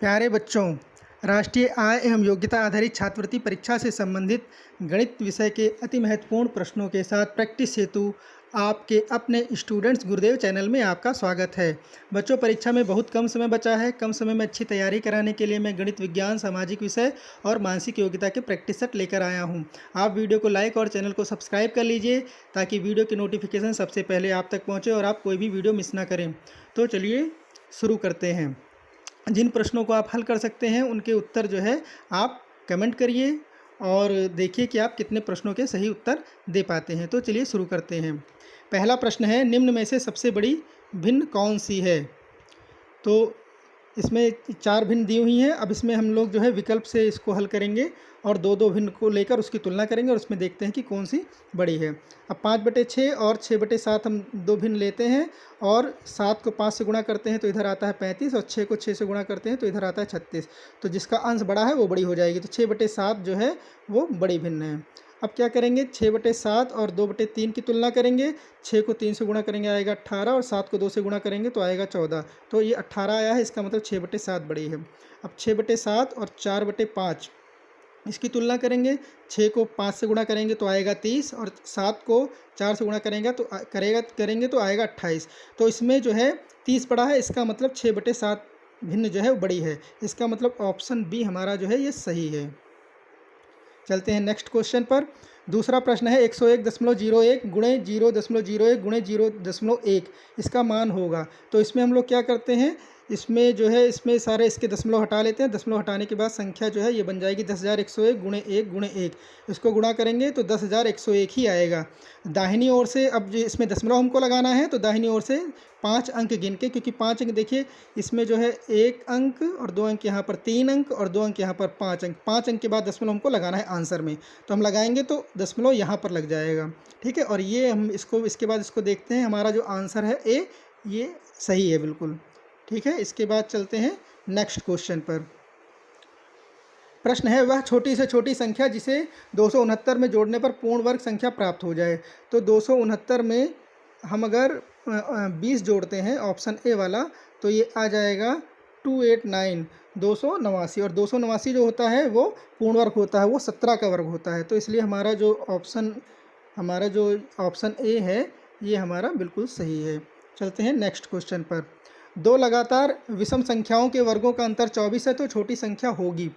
प्यारे बच्चों, राष्ट्रीय आय एवं योग्यता आधारित छात्रवृत्ति परीक्षा से संबंधित गणित विषय के अति महत्वपूर्ण प्रश्नों के साथ प्रैक्टिस हेतु आपके अपने स्टूडेंट्स गुरुदेव चैनल में आपका स्वागत है। बच्चों, परीक्षा में बहुत कम समय बचा है। कम समय में अच्छी तैयारी कराने के लिए मैं गणित, विज्ञान, सामाजिक विषय और मानसिक योग्यता के प्रैक्टिस सेट लेकर आया हूँ। आप वीडियो को लाइक और चैनल को सब्सक्राइब कर लीजिए ताकि वीडियो की नोटिफिकेशन सबसे पहले आप तक पहुँचे और आप कोई भी वीडियो मिस ना करें। तो चलिए शुरू करते हैं। जिन प्रश्नों को आप हल कर सकते हैं उनके उत्तर जो है आप कमेंट करिए और देखिए कि आप कितने प्रश्नों के सही उत्तर दे पाते हैं। तो चलिए शुरू करते हैं। पहला प्रश्न है, निम्न में से सबसे बड़ी भिन्न कौन सी है? तो इसमें 4 भिन्न दी हुई हैं। अब इसमें हम लोग जो है विकल्प से इसको हल करेंगे और 2-2 भिन्न को लेकर उसकी तुलना करेंगे और उसमें देखते हैं कि कौन सी बड़ी है। अब 5/6 और 6/7 हम 2 भिन्न लेते हैं और 7 को 5 से गुणा करते हैं तो इधर आता है 35 और 6 को 6 से गुणा करते हैं तो इधर आता है 36। तो जिसका अंश बड़ा है वो बड़ी हो जाएगी। तो 6/7 जो है वो बड़ी भिन्न है। अब क्या करेंगे, 6/7 और 2/3 की तुलना करेंगे। 6 को 3 से गुणा करेंगे आएगा 18 और 7 को 2 से गुणा करेंगे तो आएगा 14। तो ये 18 आया है, इसका मतलब 6/7 बड़ी है। अब 6/7 और 4/5 इसकी तुलना करेंगे। 6 को 5 से गुणा करेंगे तो आएगा 30 और 7 को 4 से गुणा करेंगे तो आएगा 28। तो इसमें जो है 30 बड़ा है, इसका मतलब 6/7 भिन्न जो है वो बड़ी है। इसका मतलब ऑप्शन बी हमारा जो है ये सही है। चलते हैं नेक्स्ट क्वेश्चन पर। दूसरा प्रश्न है, 101.01 गुणे 0.01 गुणे 0.1 इसका मान होगा। तो इसमें हम लोग क्या करते हैं, इसमें जो है इसमें सारे इसके दशमलव हटा लेते हैं। दशमलव हटाने के बाद संख्या जो है ये बन जाएगी 10,101 गुणे 1 गुणे 1। इसको गुणा करेंगे तो 10,101 ही आएगा। दाहिनी ओर से अब जो इसमें दशमलव हमको लगाना है तो दाहिनी ओर से 5 अंक गिन के, क्योंकि 5 अंक देखिए इसमें जो है 1 अंक और 2 अंक यहाँ पर 3 अंक और 2 अंक यहाँ पर 5 अंक। 5 अंक के बाद दशमलव हमको लगाना है आंसर में, तो हम लगाएंगे तो दशमलव यहाँ पर लग जाएगा। ठीक है, और ये हम इसके बाद इसको देखते हैं। हमारा जो आंसर है ए, ये सही है बिल्कुल। ठीक है, इसके बाद चलते हैं नेक्स्ट क्वेश्चन पर। प्रश्न है, वह छोटी से छोटी संख्या जिसे 269 में जोड़ने पर पूर्ण वर्ग संख्या प्राप्त हो जाए। तो 269 में हम अगर 20 जोड़ते हैं, ऑप्शन ए वाला, तो ये आ जाएगा 289 289। और 289 जो होता है वो पूर्ण वर्ग होता है, वो 17 का वर्ग होता है। तो इसलिए हमारा जो ऑप्शन ए है ये हमारा बिल्कुल सही है। चलते हैं नेक्स्ट क्वेश्चन पर। 2 लगातार विषम संख्याओं के वर्गों का अंतर 24 है तो छोटी संख्या होगी।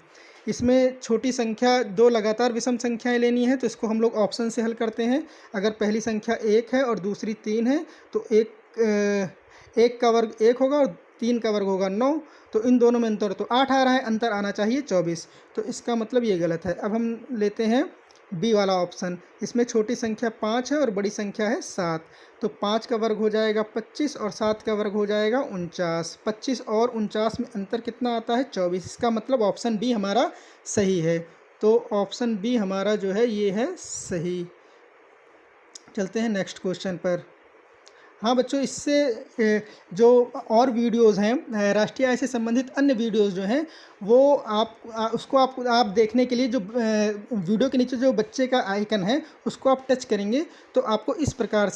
इसमें छोटी संख्या 2 लगातार विषम संख्याएं लेनी है तो इसको हम लोग ऑप्शन से हल करते हैं। अगर पहली संख्या 1 है और दूसरी 3 है तो 1 का वर्ग 1 होगा और 3 का वर्ग होगा 9। तो इन दोनों में अंतर तो 8 आ रहा है, अंतर आना चाहिए 24। तो इसका मतलब ये गलत है। अब हम लेते हैं बी वाला ऑप्शन। इसमें छोटी संख्या 5 है और बड़ी संख्या है 7। तो 5 का वर्ग हो जाएगा 25 और 7 का वर्ग हो जाएगा 49। 25 और 49 में अंतर कितना आता है? 24। इसका मतलब ऑप्शन बी हमारा सही है। तो ऑप्शन बी हमारा जो है ये है सही। चलते हैं नेक्स्ट क्वेश्चन पर। हाँ बच्चों, इससे जो और वीडियोज़ हैं, राष्ट्रीय आय से संबंधित अन्य वीडियोज़ जो हैं वो आप देखने के लिए जो वीडियो के नीचे जो बच्चे का आइकन है उसको आप टच करेंगे तो आपको इस प्रकार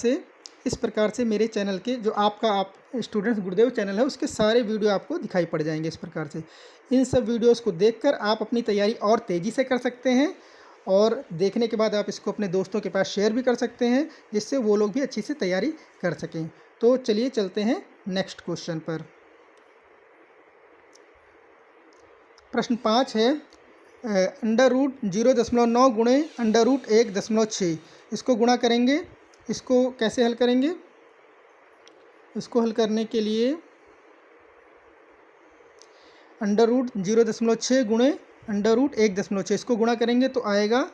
से मेरे चैनल के जो आप स्टूडेंट्स गुरुदेव चैनल है उसके सारे वीडियो आपको दिखाई पड़ जाएंगे। इस प्रकार से इन सब वीडियोज़ को देखकर आप अपनी तैयारी और तेज़ी से कर सकते हैं और देखने के बाद आप इसको अपने दोस्तों के पास शेयर भी कर सकते हैं जिससे वो लोग भी अच्छी से तैयारी कर सकें। तो चलिए चलते हैं नेक्स्ट क्वेश्चन पर। प्रश्न 5 है, √0.9 गुणे √1.6 इसको गुणा करेंगे। इसको कैसे हल करेंगे? इसको हल करने के लिए √0.6 गुणे √1.6 इसको गुणा करेंगे तो आएगा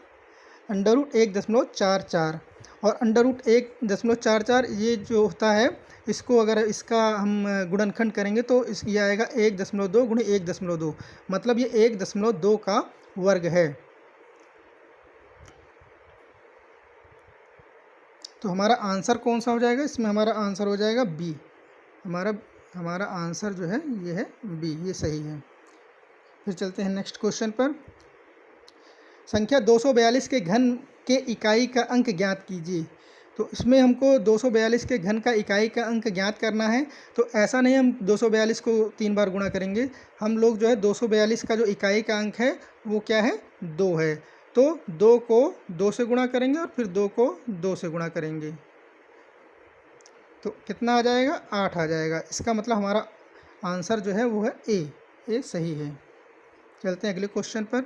√1.44 और √1.44 ये जो होता है इसको अगर इसका हम गुणनखंड करेंगे तो ये आएगा 1.2 गुणे 1.2, मतलब ये 1.2 का वर्ग है। तो हमारा आंसर कौन सा हो जाएगा? इसमें हमारा आंसर हो जाएगा बी। हमारा आंसर जो है ये है बी, ये सही है। फिर चलते हैं नेक्स्ट क्वेश्चन पर। संख्या 242 के घन के इकाई का अंक ज्ञात कीजिए। तो इसमें हमको 242 के घन का इकाई का अंक ज्ञात करना है। तो ऐसा नहीं हम 242 को 3 बार गुणा करेंगे, हम लोग जो है 242 का जो इकाई का अंक है वो क्या है, 2 है। तो 2 को 2 से गुणा करेंगे और फिर 2 को 2 से गुणा करेंगे तो कितना आ जाएगा, 8 आ जाएगा। इसका मतलब हमारा आंसर जो है वो है ए सही है। चलते हैं अगले क्वेश्चन पर।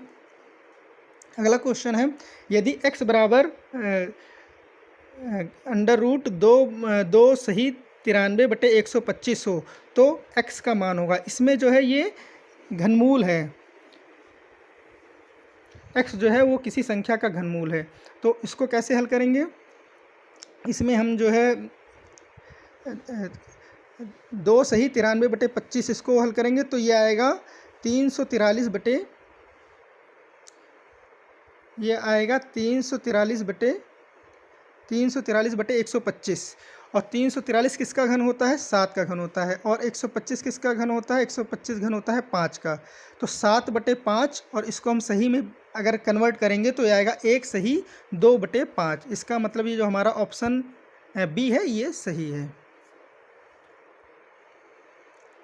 अगला क्वेश्चन है, यदि x बराबर अंडर रूट 2 सही 93/125 हो तो x का मान होगा। इसमें जो है ये घनमूल है, x जो है वो किसी संख्या का घनमूल है। तो इसको कैसे हल करेंगे, इसमें हम जो है 2 सही 93/25 इसको हल करेंगे तो ये आएगा 343 बटे, ये आएगा 343/125। और 343 किसका घन होता है, 7 का घन होता है। और 125 किसका घन होता है, 125 घन होता है 5 का। तो 7/5 और इसको हम सही में अगर कन्वर्ट करेंगे तो ये आएगा 1 सही 2/5। इसका मतलब ये जो हमारा ऑप्शन बी है ये सही है।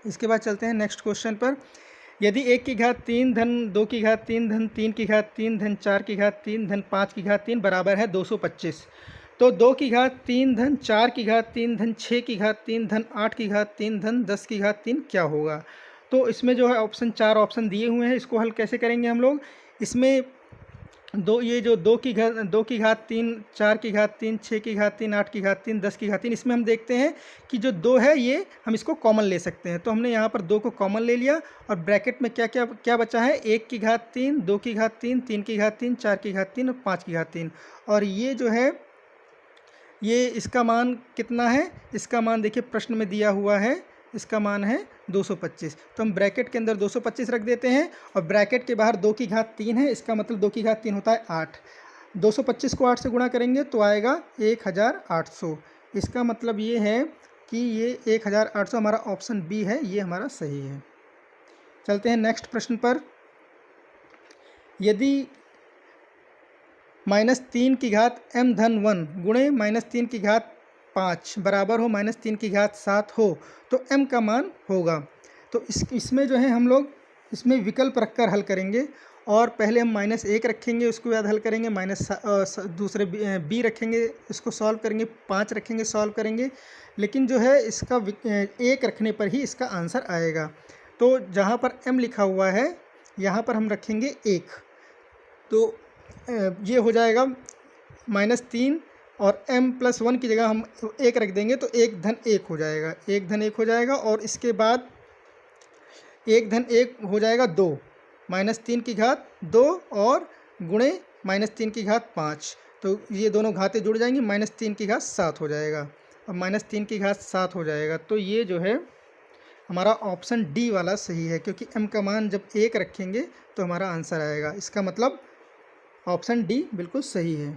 इसके बाद चलते हैं नेक्स्ट क्वेश्चन पर। यदि 1 की घात 3 धन 2 की घात 3 धन 3 की घात 3 धन 4 की घात 3 धन 5 की घात 3 बराबर है 225, तो 2 की घात 3 धन 4 की घात 3 धन 6 की घात 3 धन 8 की घात 3 धन 10 की घात 3 क्या होगा। तो इसमें जो है ऑप्शन 4 ऑप्शन दिए हुए हैं, इसको हल कैसे करेंगे हम लोग। इसमें ये जो 2 की घात 3 4 की घात 3 6 की घात 3 8 की घात 3 10 की घात 3, इसमें हम देखते हैं कि जो 2 है ये हम इसको कॉमन ले सकते हैं। तो हमने यहाँ पर 2 को कॉमन ले लिया और ब्रैकेट में क्या क्या क्या बचा है, 1 की घात 3 2 की घात 3 3 की घात 3 4 की घात 3 और 5 की घात 3। और ये जो है ये इसका मान कितना है, इसका मान देखिए प्रश्न में दिया हुआ है, इसका मान है 225। तो हम ब्रैकेट के अंदर 225 रख देते हैं और ब्रैकेट के बाहर 2 की घात 3 है, इसका मतलब 2 की घात 3 होता है 8। 225 को 8 से गुणा करेंगे तो आएगा 1800। इसका मतलब ये है कि ये 1800 हमारा ऑप्शन बी है, ये हमारा सही है। चलते हैं नेक्स्ट प्रश्न पर। यदि -3 की घात m धन 1 गुणे -3 की घात 5 बराबर हो -3 की घात 7 हो तो m का मान होगा। तो इसमें जो है हम लोग इसमें विकल्प रखकर हल करेंगे। और पहले हम -1 रखेंगे, उसके बाद हल करेंगे दूसरे b रखेंगे, इसको सॉल्व करेंगे, 5 रखेंगे, सॉल्व करेंगे। लेकिन जो है इसका 1 रखने पर ही इसका आंसर आएगा। तो जहाँ पर m लिखा हुआ है यहाँ पर हम रखेंगे 1, तो ये हो जाएगा -3 और m+1 की जगह हम 1 रख देंगे तो 1 धन 1 हो जाएगा, 1 धन 1 हो जाएगा। और इसके बाद 1 धन 1 हो जाएगा 2, -3 की घात 2 और गुणे -3 की घात 5, तो ये दोनों घातें जुड़ जाएंगी, -3 की घात 7 हो जाएगा और -3 की घात 7 हो जाएगा। तो ये जो है हमारा ऑप्शन डी वाला सही है, क्योंकि m का मान जब 1 रखेंगे तो हमारा आंसर आएगा। इसका मतलब ऑप्शन डी बिल्कुल सही है।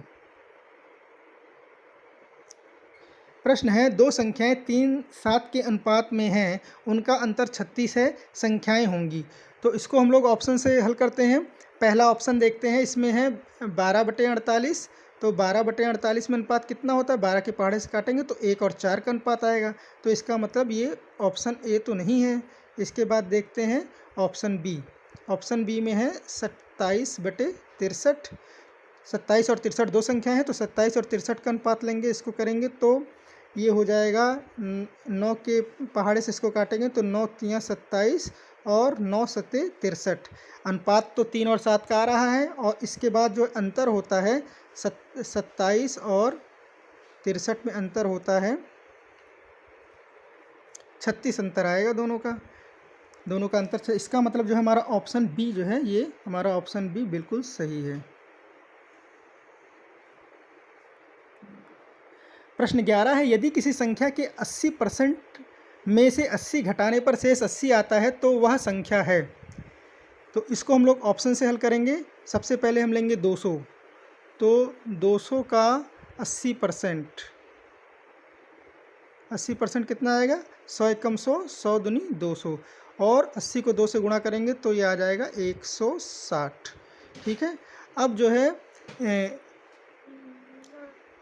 प्रश्न है, 2 संख्याएं 3 7 के अनुपात में हैं, उनका अंतर 36 है, संख्याएं होंगी। तो इसको हम लोग ऑप्शन से हल करते हैं। पहला ऑप्शन देखते हैं, इसमें है 12/48। तो 12/48 में अनुपात कितना होता है, 12 के पहाड़े से काटेंगे तो 1 और 4 का अनुपात आएगा। तो इसका मतलब ये ऑप्शन ए तो नहीं है। इसके बाद देखते हैं ऑप्शन बी। ऑप्शन बी में है 27/63। 27 और 63 दो संख्या है, तो 27 और 63 का अनुपात लेंगे, इसको करेंगे तो ये हो जाएगा 9 के पहाड़े से इसको काटेंगे तो 9 तियाँ 27 और 9 सत्ते 63। अनुपात तो 3 और 7 का आ रहा है। और इसके बाद जो अंतर होता है 27 और 63 में अंतर होता है 36 अंतर आएगा दोनों का अंतर। इसका मतलब जो है हमारा ऑप्शन बी जो है, ये हमारा ऑप्शन बी बिल्कुल सही है। प्रश्न 11 है, यदि किसी संख्या के 80% में से 80 घटाने पर शेष 80 आता है तो वह संख्या है। तो इसको हम लोग ऑप्शन से हल करेंगे। सबसे पहले हम लेंगे 200, तो 200 का 80%, 80% कितना आएगा, 100 एकम 100, 100 दूनी 200 और 80 को 2 से गुणा करेंगे तो ये आ जाएगा 160। ठीक है। अब जो है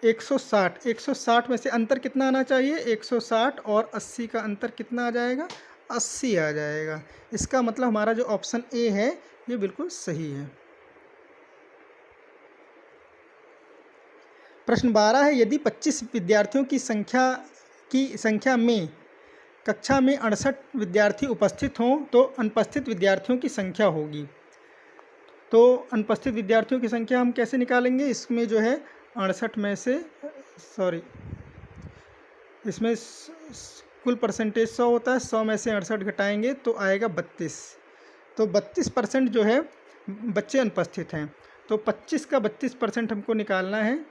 160 में से अंतर कितना आना चाहिए? 160 और 80 का अंतर कितना आ जाएगा? 80 आ जाएगा। इसका मतलब हमारा जो ऑप्शन ए है ये बिल्कुल सही है। प्रश्न 12 है, यदि 25 विद्यार्थियों की संख्या में कक्षा में 68 विद्यार्थी उपस्थित हों तो अनुपस्थित विद्यार्थियों की संख्या होगी। तो अनुपस्थित विद्यार्थियों की संख्या हम कैसे निकालेंगे? इसमें जो है 68 में से इसमें कुल परसेंटेज 100 होता है, 100 में से 68 घटाएंगे तो आएगा 32। तो 32% जो है बच्चे अनुपस्थित हैं। तो 25 का 32% हमको निकालना है।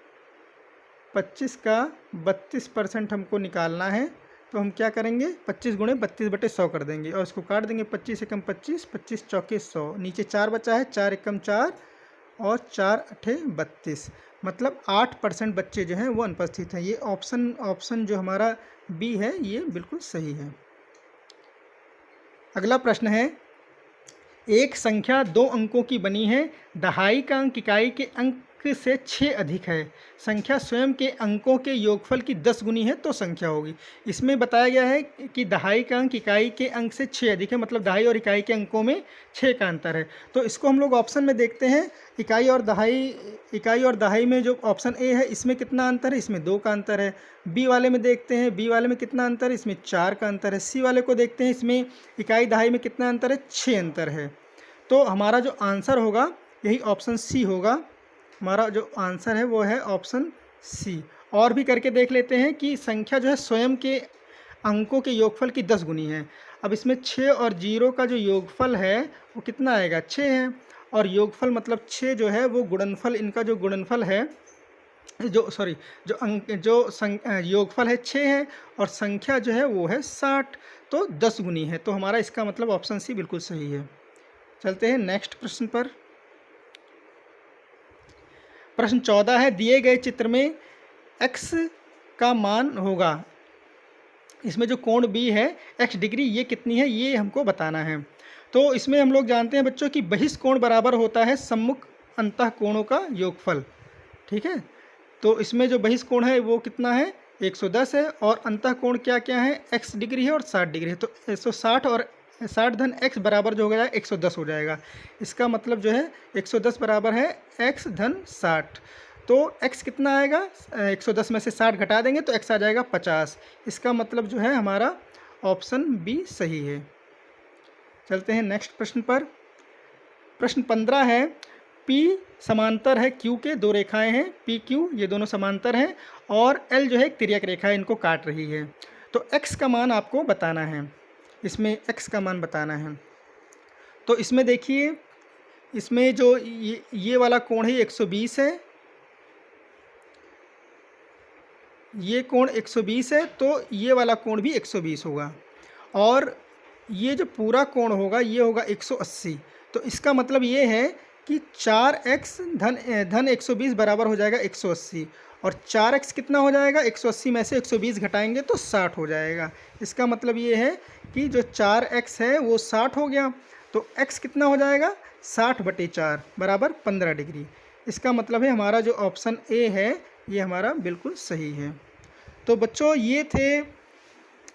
25 का 32% हमको निकालना है। तो हम क्या करेंगे? 25 गुणे 32/100 कर देंगे और इसको काट देंगे। 25 एकम 25, 25 चौके 100, नीचे 4 बचा है, 4 एकम 4 और 4 अठे 32, मतलब 8% बच्चे जो हैं वो अनुपस्थित हैं। ये ऑप्शन जो हमारा बी है ये बिल्कुल सही है। अगला प्रश्न है, एक संख्या 2 अंकों की बनी है, दहाई का अंक इकाई के अंक से 6 अधिक है, संख्या स्वयं के अंकों के योगफल की 10 गुनी है तो संख्या होगी। इसमें बताया गया है कि दहाई का अंक इकाई के अंक से 6 अधिक है, मतलब दहाई और इकाई के अंकों में 6 का अंतर है। तो इसको हम लोग ऑप्शन में देखते हैं। इकाई और दहाई में जो ऑप्शन ए है इसमें कितना अंतर है? इसमें 2 का अंतर है। बी वाले में देखते हैं, बी वाले में कितना अंतर है? इसमें 4 का अंतर है। सी वाले को देखते हैं, इसमें इकाई दहाई में कितना अंतर है? 6 अंतर है। तो हमारा जो आंसर होगा यही ऑप्शन सी होगा। हमारा जो आंसर है वो है ऑप्शन सी। और भी करके देख लेते हैं कि संख्या जो है स्वयं के अंकों के योगफल की 10 गुनी है। अब इसमें 6 और 0 का जो योगफल है वो कितना आएगा? 6 है। और योगफल मतलब 6 जो है वो गुणनफल, इनका जो गुणनफल है योगफल है 6 है और संख्या जो है वो है 60, तो 10 गुनी है। तो हमारा इसका मतलब ऑप्शन सी बिल्कुल सही है। चलते हैं नेक्स्ट प्रश्न पर। प्रश्न 14 है, दिए गए चित्र में x का मान होगा, इसमें जो कोण b है x डिग्री, ये कितनी है ये हमको बताना है। तो इसमें हम लोग जानते हैं बच्चों कि बहिष्कोण बराबर होता है सम्मुख अंतः कोणों का योगफल। ठीक है, तो इसमें जो बहिष्कोण है वो कितना है? 110 है और अंतः कोण क्या क्या है? x डिग्री है और 60 डिग्री है। तो 160 और 60 धन x बराबर जो हो गया 110 हो जाएगा। इसका मतलब जो है 110 बराबर है x धन 60। तो x कितना आएगा? 110 में से 60 घटा देंगे तो x आ जाएगा 50। इसका मतलब जो है हमारा ऑप्शन बी सही है। चलते हैं नेक्स्ट प्रश्न पर। प्रश्न 15 है, P समांतर है Q के, 2 रेखाएं हैं PQ, ये दोनों समांतर हैं और L जो है एक तिर्यक रेखा है, इनको काट रही है। तो x का मान आपको बताना है, इसमें x का मान बताना है। तो इसमें देखिए, इसमें जो ये वाला कोण है 120 है, ये कोण 120 है, तो ये वाला कोण भी 120 होगा और ये जो पूरा कोण होगा ये होगा 180। तो इसका मतलब ये है कि 4x धन 120 बराबर हो जाएगा 180 और 4x कितना हो जाएगा? 180 में से 120 घटाएंगे तो 60 हो जाएगा। इसका मतलब ये है कि जो 4x है वो 60 हो गया। तो x कितना हो जाएगा? 60/4 बराबर 15 डिग्री। इसका मतलब है हमारा जो ऑप्शन ए है ये हमारा बिल्कुल सही है। तो बच्चों ये थे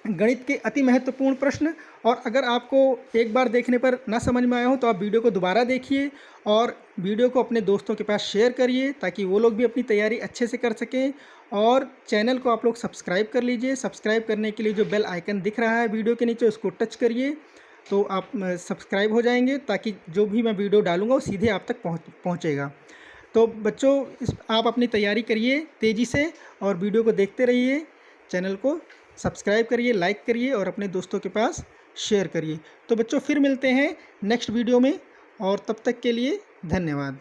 गणित के अति महत्वपूर्ण प्रश्न। और अगर आपको एक बार देखने पर ना समझ में आया हो तो आप वीडियो को दोबारा देखिए और वीडियो को अपने दोस्तों के पास शेयर करिए ताकि वो लोग भी अपनी तैयारी अच्छे से कर सकें। और चैनल को आप लोग सब्सक्राइब कर लीजिए। सब्सक्राइब करने के लिए जो बेल आइकन दिख रहा है वीडियो के नीचे उसको टच करिए तो आप सब्सक्राइब हो जाएंगे, ताकि जो भी मैं वीडियो डालूँगा वो सीधे आप तक पहुँचेगा। तो बच्चों आप अपनी तैयारी करिए तेज़ी से और वीडियो को देखते रहिए। चैनल को सब्सक्राइब करिए, लाइक करिए और अपने दोस्तों के पास शेयर करिए। तो बच्चों फिर मिलते हैं नेक्स्ट वीडियो में और तब तक के लिए धन्यवाद।